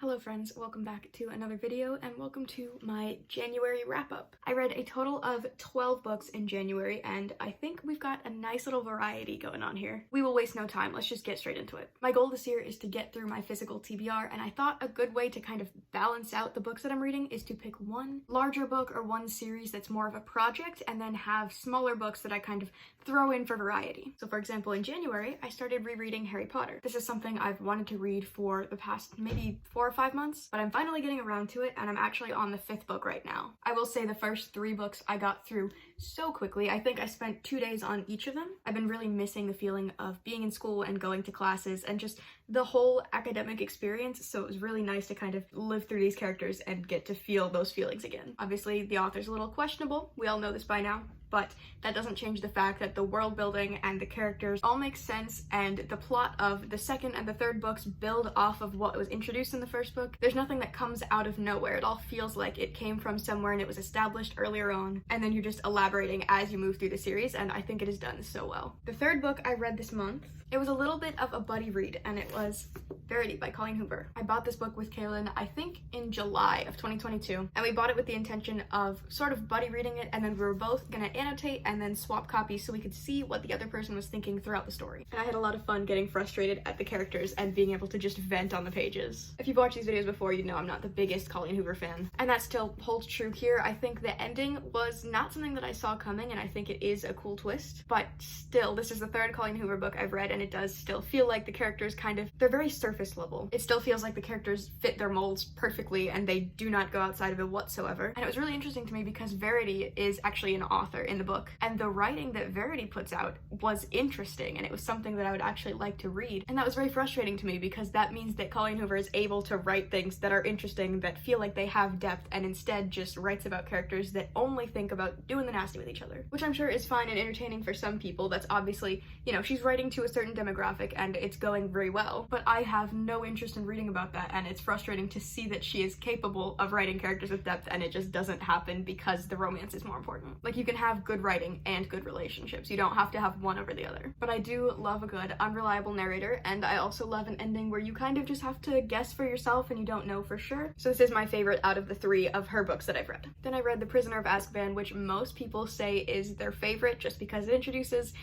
Hello friends, welcome back to another video and welcome to my January wrap-up. I read a total of 12 books in January and I think we've got a nice little variety going on here. We will waste no time, let's just get straight into it. My goal this year is to get through my physical TBR, and I thought a good way to kind of balance out the books that I'm reading is to pick one larger book or one series that's more of a project and then have smaller books that I kind of throw in for variety. So for example, in January, I started rereading Harry Potter. This is something I've wanted to read for the past maybe 4 or 5 months, but I'm finally getting around to it and I'm actually on the 5th book right now. I will say the first 3 books I got through so quickly. I think I spent 2 days on each of them. I've been really missing the feeling of being in school and going to classes and just the whole academic experience, so it was really nice to kind of live through these characters and get to feel those feelings again. Obviously, the author's a little questionable, we all know this by now, but that doesn't change the fact that the world building and the characters all make sense, and the plot of the second and the third books build off of what was introduced in the first book. There's nothing that comes out of nowhere. It all feels like it came from somewhere and it was established earlier on, and then you're just elaborating as you move through the series, and I think it is done so well. The third book I read this month, it was a little bit of a buddy read, and it was Verity by Colleen Hoover. I bought this book with Kaylin, I think in July of 2022, and we bought it with the intention of sort of buddy reading it, and then we were both gonna annotate and then swap copies so we could see what the other person was thinking throughout the story. And I had a lot of fun getting frustrated at the characters and being able to just vent on the pages. If you've watched these videos before, you know I'm not the biggest Colleen Hoover fan, and that still holds true here. I think the ending was not something that I saw coming, and I think it is a cool twist, but still, this is the third Colleen Hoover book I've read, and it does still feel like the characters they're very surface level. It still feels like the characters fit their molds perfectly and they do not go outside of it whatsoever. And it was really interesting to me because Verity is actually an author in the book, and the writing that Verity puts out was interesting, and it was something that I would actually like to read. And that was very frustrating to me because that means that Colleen Hoover is able to write things that are interesting, that feel like they have depth, and instead just writes about characters that only think about doing the nasty with each other. Which I'm sure is fine and entertaining for some people. That's obviously, you know, she's writing to a certain demographic and it's going very well. But I have no interest in reading about that, and it's frustrating to see that she is capable of writing characters with depth and it just doesn't happen because the romance is more important. Like, you can have good writing and good relationships. You don't have to have one over the other. But I do love a good unreliable narrator, and I also love an ending where you kind of just have to guess for yourself and you don't know for sure. So this is my favorite out of the 3 of her books that I've read. Then I read The Prisoner of Azkaban, which most people say is their favorite just because it introduces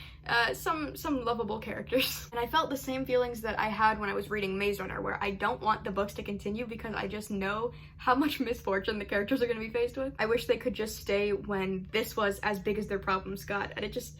some lovable characters. And I felt the same feelings that I had when I was reading Maze Runner, where I don't want the books to continue because I just know how much misfortune the characters are going to be faced with. I wish they could just stay when this was as big as their problems got, and it just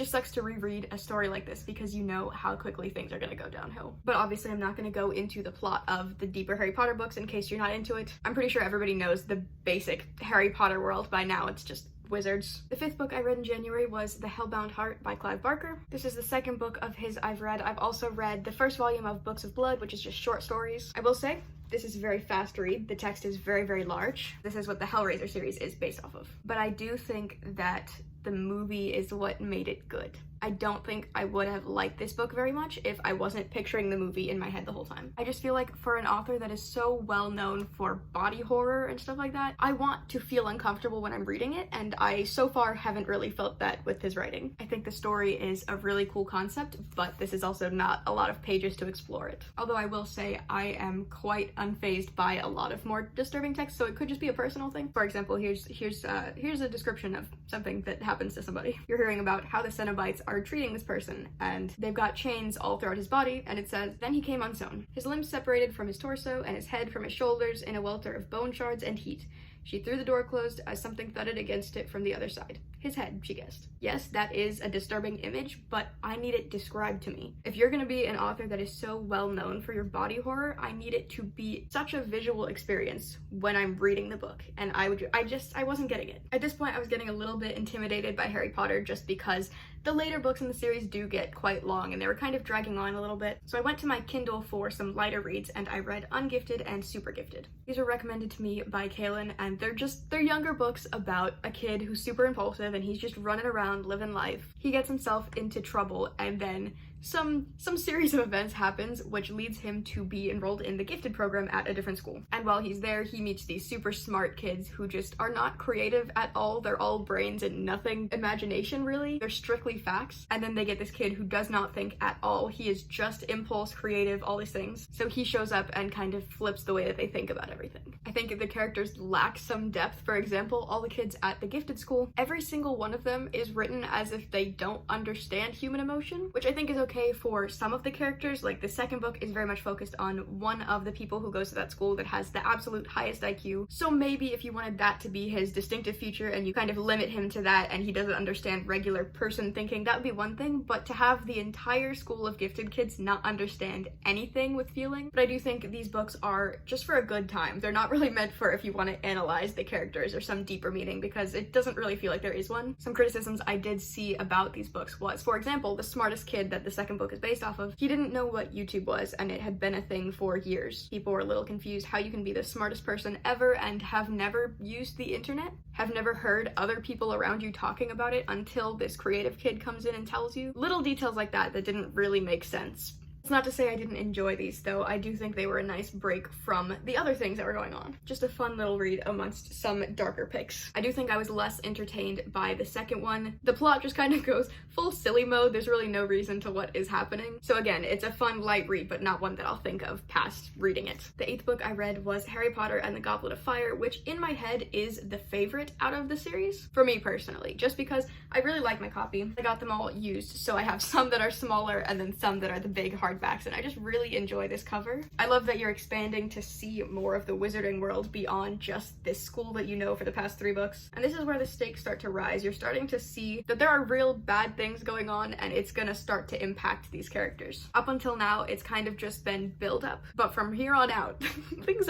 sucks to reread a story like this because you know how quickly things are gonna go downhill. But obviously I'm not gonna go into the plot of the deeper Harry Potter books in case you're not into it. I'm pretty sure everybody knows the basic Harry Potter world by now. It's just wizards. The 5th book I read in January was The Hellbound Heart by Clive Barker. This is the 2nd book of his I've read. I've also read the 1st volume of Books of Blood, which is just short stories. I will say, this is a very fast read. The text is very, very large. This is what the Hellraiser series is based off of. But I do think that the movie is what made it good. I don't think I would have liked this book very much if I wasn't picturing the movie in my head the whole time. I just feel like for an author that is so well known for body horror and stuff like that, I want to feel uncomfortable when I'm reading it, and I so far haven't really felt that with his writing. I think the story is a really cool concept, but this is also not a lot of pages to explore it. Although I will say I am quite unfazed by a lot of more disturbing text, so it could just be a personal thing. For example, here's a description of something that happens to somebody. You're hearing about how the Cenobites are treating this person, and they've got chains all throughout his body, and it says, "Then he came unsewn, his limbs separated from his torso and his head from his shoulders in a welter of bone shards and heat. She threw the door closed as something thudded against it from the other side. His head, she guessed." Yes, that is a disturbing image, but I need it described to me. If you're gonna be an author that is so well known for your body horror, I need it to be such a visual experience when I'm reading the book, and I wasn't getting it. At this point, I was getting a little bit intimidated by Harry Potter just because the later books in the series do get quite long and they were kind of dragging on a little bit. So I went to my Kindle for some lighter reads and I read Ungifted and Supergifted. These were recommended to me by Kaylin, and they're younger books about a kid who's super impulsive and he's just running around living life. He gets himself into trouble and then some series of events happens which leads him to be enrolled in the gifted program at a different school. And while he's there, he meets these super smart kids who just are not creative at all. They're all brains and nothing imagination, really. They're strictly facts. And then they get this kid who does not think at all. He is just impulse, creative, all these things. So he shows up and kind of flips the way that they think about everything. I think the characters lack some depth. For example, all the kids at the gifted school, every single one of them is written as if they don't understand human emotion, which I think is okay for some of the characters. Like the second book is very much focused on one of the people who goes to that school that has the absolute highest IQ. So maybe if you wanted that to be his distinctive feature and you kind of limit him to that and he doesn't understand regular person thinking, that would be one thing. But to have the entire school of gifted kids not understand anything with feeling. But I do think these books are just for a good time. They're not really meant for if you want to analyze the characters or some deeper meaning, because it doesn't really feel like there is one. Some criticisms I did see about these books was, for example, the smartest kid that the second book is based off of, he didn't know what YouTube was, and it had been a thing for years. People were a little confused how you can be the smartest person ever and have never used the internet, have never heard other people around you talking about it until this creative kid comes in and tells you. Little details like that that didn't really make sense. It's not to say I didn't enjoy these, though. I do think they were a nice break from the other things that were going on. Just a fun little read amongst some darker picks. I do think I was less entertained by the second one. The plot just kind of goes full silly mode. There's really no reason to what is happening. So again, it's a fun, light read, but not one that I'll think of past reading it. The 8th book I read was Harry Potter and the Goblet of Fire, which in my head is the favorite out of the series, for me personally, just because I really like my copy. I got them all used, so I have some that are smaller and then some that are the big hardbacks, and I just really enjoy this cover. I love that you're expanding to see more of the wizarding world beyond just this school that you know for the past 3 books. And this is where the stakes start to rise. You're starting to see that there are real bad things going on, and it's gonna start to impact these characters. Up until now, it's kind of just been build up, but from here on out, things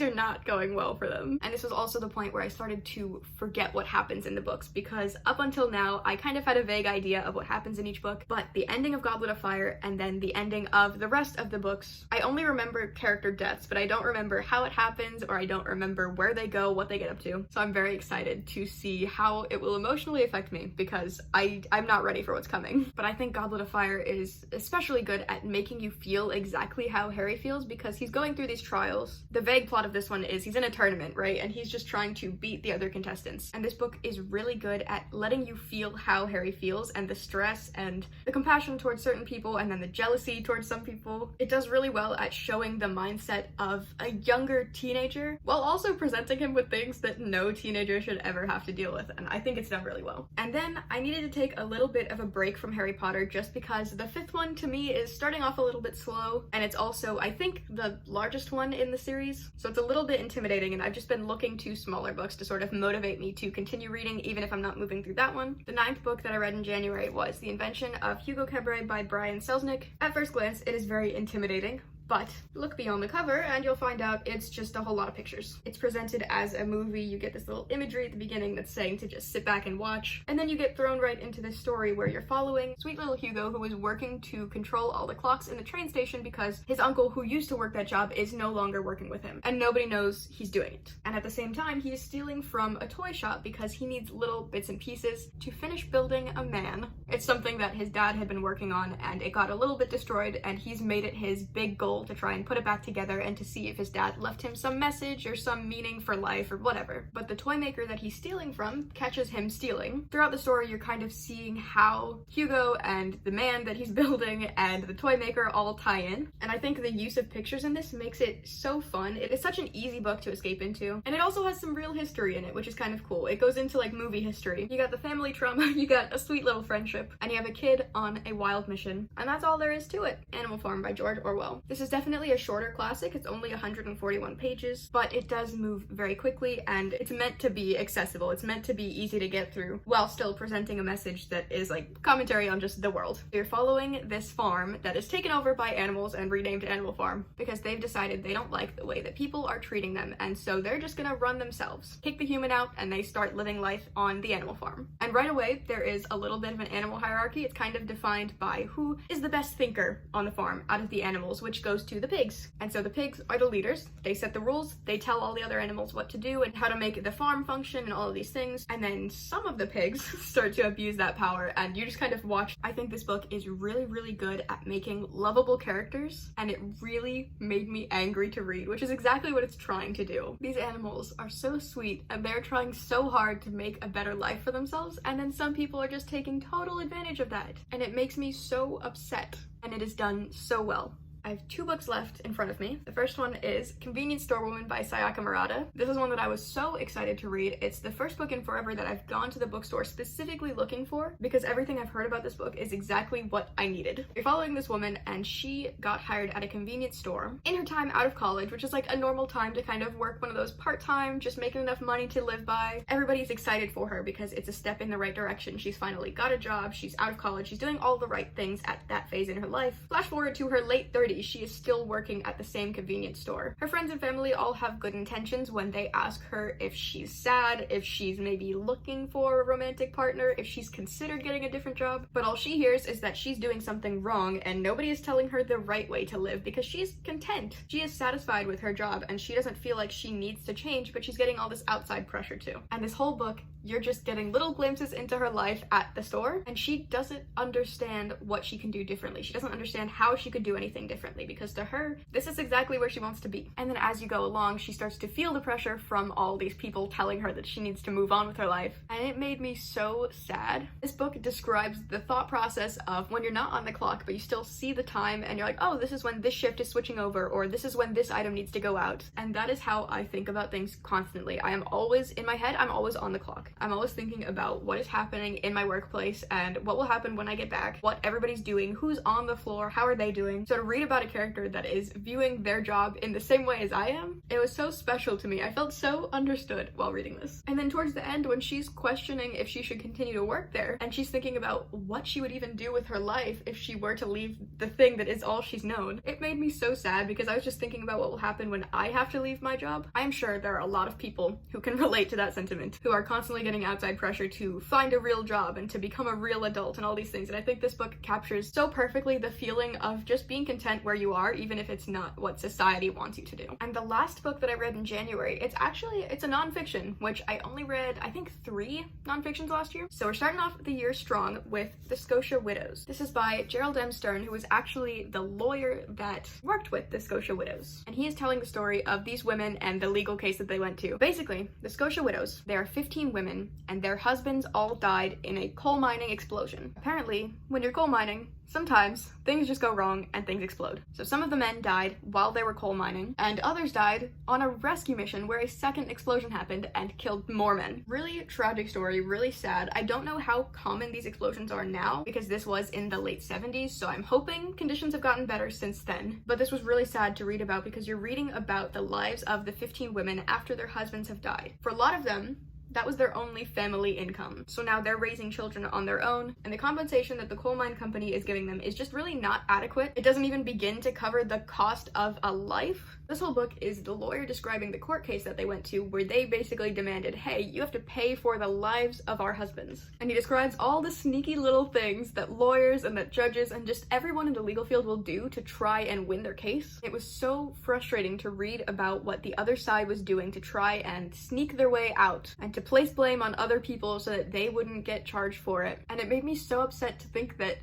are not going well for them. And this was also the point where I started to forget what happens in the books, because up until now, I kind of had a vague idea of what happens in each book, but the ending of Goblet of Fire and then the ending of the rest of the books, I only remember character deaths, but I don't remember how it happens, or I don't remember where they go, what they get up to. So I'm very excited to see how it will emotionally affect me, because I'm not ready for what's coming. But I think Goblet of Fire is especially good at making you feel exactly how Harry feels, because he's going through these trials. The vague plot of this one is he's in a tournament, right? And he's just trying to beat the other contestants. And this book is really good at letting you feel how Harry feels, and the stress and the compassion towards certain people, and then the jealousy towards some people. It does really well at showing the mindset of a younger teenager while also presenting him with things that no teenager should ever have to deal with, and I think it's done really well. And then I needed to take a little bit of a break from Harry Potter just because the 5th one to me is starting off a little bit slow, and it's also, I think, the largest one in the series, so it's a little bit intimidating, and I've just been looking to smaller books to sort of motivate me to continue reading even if I'm not moving through that one. The 9th book that I read in January was The Invention of Hugo Cabret by Brian Selznick. At first glance, it is very intimidating, but look beyond the cover and you'll find out it's just a whole lot of pictures. It's presented as a movie. You get this little imagery at the beginning that's saying to just sit back and watch, and then you get thrown right into this story where you're following sweet little Hugo, who is working to control all the clocks in the train station because his uncle, who used to work that job, is no longer working with him, and nobody knows he's doing it. And at the same time, he is stealing from a toy shop because he needs little bits and pieces to finish building a man. It's something that his dad had been working on, and it got a little bit destroyed, and he's made it his big goal to try and put it back together and to see if his dad left him some message or some meaning for life or whatever. But the toy maker that he's stealing from catches him stealing. Throughout the story, you're kind of seeing how Hugo and the man that he's building and the toy maker all tie in. And I think the use of pictures in this makes it so fun. It is such an easy book to escape into. And it also has some real history in it, which is kind of cool. It goes into like movie history. You got the family trauma, you got a sweet little friendship, and you have a kid on a wild mission. And that's all there is to it. Animal Farm by George Orwell. This is definitely a shorter classic. It's only 141 pages, but it does move very quickly, and it's meant to be accessible. It's meant to be easy to get through while still presenting a message that is like commentary on just the world. You're following this farm that is taken over by animals and renamed Animal Farm because they've decided they don't like the way that people are treating them, and so they're just gonna run themselves, kick the human out, and they start living life on the animal farm. And right away, there is a little bit of an animal hierarchy. It's kind of defined by who is the best thinker on the farm out of the animals, which goes goes to the pigs. And so the pigs are the leaders. They set the rules. They tell all the other animals what to do and how to make the farm function and all of these things. And then some of the pigs start to abuse that power, and you just kind of watch. I think this book is really, really good at making lovable characters, and it really made me angry to read, which is exactly what it's trying to do. These animals are so sweet, and they're trying so hard to make a better life for themselves, and then some people are just taking total advantage of that. And it makes me so upset, and it is done so well. I have 2 books left in front of me. The first one is Convenience Store Woman by Sayaka Murata. This is one that I was so excited to read. It's the first book in forever that I've gone to the bookstore specifically looking for, because everything I've heard about this book is exactly what I needed. You're following this woman, and she got hired at a convenience store in her time out of college, which is like a normal time to kind of work one of those part-time, just making enough money to live by. Everybody's excited for her because it's a step in the right direction. She's finally got a job, she's out of college, she's doing all the right things at that phase in her life. Flash forward to her late 30s, she is still working at the same convenience store. Her friends and family all have good intentions when they ask her if she's sad, if she's maybe looking for a romantic partner, if she's considered getting a different job, but all she hears is that she's doing something wrong and nobody is telling her the right way to live, because she's content. She is satisfied with her job and she doesn't feel like she needs to change, but she's getting all this outside pressure too. And this whole book, you're just getting little glimpses into her life at the store, and she doesn't understand what she can do differently. She doesn't understand how she could do anything differently, because to her, this is exactly where she wants to be. And then as you go along, she starts to feel the pressure from all these people telling her that she needs to move on with her life. And it made me so sad. This book describes the thought process of when you're not on the clock, but you still see the time and you're like, oh, this is when this shift is switching over, or this is when this item needs to go out. And that is how I think about things constantly. I am always, in my head, I'm always on the clock. I'm always thinking about what is happening in my workplace and what will happen when I get back, what everybody's doing, who's on the floor, how are they doing. So to read about a character that is viewing their job in the same way as I am, it was so special to me. I felt so understood while reading this. And then towards the end, when she's questioning if she should continue to work there, and she's thinking about what she would even do with her life if she were to leave the thing that is all she's known, it made me so sad, because I was just thinking about what will happen when I have to leave my job. I am sure there are a lot of people who can relate to that sentiment, who are constantly getting outside pressure to find a real job and to become a real adult and all these things. And I think this book captures so perfectly the feeling of just being content where you are, even if it's not what society wants you to do. And the last book that I read in January, it's a nonfiction, which I only read, I think, 3 nonfictions last year. So we're starting off the year strong with The Scotia Widows. This is by Gerald M. Stern, who was actually the lawyer that worked with the Scotia Widows. And he is telling the story of these women and the legal case that they went to. Basically, the Scotia Widows, there are 15 women, and their husbands all died in a coal mining explosion. Apparently, when you're coal mining, sometimes things just go wrong and things explode. So some of the men died while they were coal mining, and others died on a rescue mission where a second explosion happened and killed more men. Really tragic story, really sad. I don't know how common these explosions are now, because this was in the late 70s, so I'm hoping conditions have gotten better since then. But this was really sad to read about, because you're reading about the lives of the 15 women after their husbands have died. For a lot of them, that was their only family income. So now they're raising children on their own, and the compensation that the coal mine company is giving them is just really not adequate. It doesn't even begin to cover the cost of a life. This whole book is the lawyer describing the court case that they went to, where they basically demanded, hey, you have to pay for the lives of our husbands. And he describes all the sneaky little things that lawyers and that judges and just everyone in the legal field will do to try and win their case. It was so frustrating to read about what the other side was doing to try and sneak their way out and to place blame on other people so that they wouldn't get charged for it. And it made me so upset to think that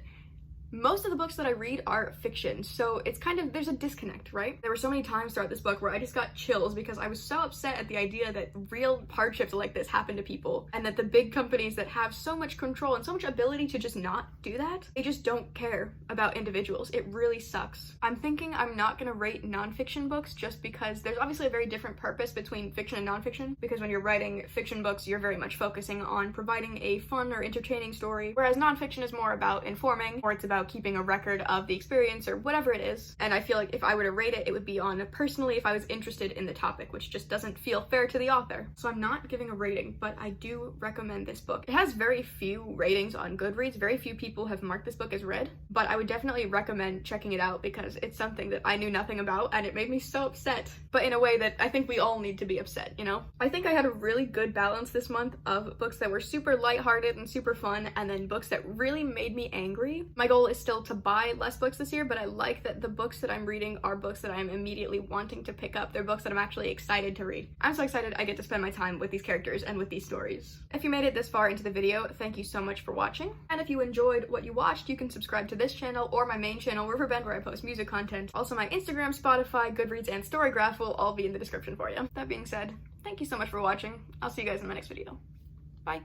most of the books that I read are fiction, so it's kind of, there's a disconnect, right? There were so many times throughout this book where I just got chills because I was so upset at the idea that real hardships like this happen to people, and that the big companies that have so much control and so much ability to just not do that, they just don't care about individuals. It really sucks. I'm thinking I'm not gonna rate nonfiction books just because there's obviously a very different purpose between fiction and nonfiction, because when you're writing fiction books, you're very much focusing on providing a fun or entertaining story, whereas nonfiction is more about informing, or it's about keeping a record of the experience or whatever it is. And I feel like if I were to rate it, it would be on personally if I was interested in the topic, which just doesn't feel fair to the author. So I'm not giving a rating, but I do recommend this book. It has very few ratings on Goodreads. Very few people have marked this book as read, but I would definitely recommend checking it out because it's something that I knew nothing about and it made me so upset, but in a way that I think we all need to be upset, you know? I think I had a really good balance this month of books that were super lighthearted and super fun, and then books that really made me angry. My goal goal is still to buy less books this year, but I like that the books that I'm reading are books that I'm immediately wanting to pick up. They're books that I'm actually excited to read. I'm so excited I get to spend my time with these characters and with these stories. If you made it this far into the video, thank you so much for watching. And if you enjoyed what you watched, you can subscribe to this channel or my main channel, Riverbxnd, where I post music content. Also, my Instagram, Spotify, Goodreads, and Storygraph will all be in the description for you. That being said, thank you so much for watching. I'll see you guys in my next video. Bye.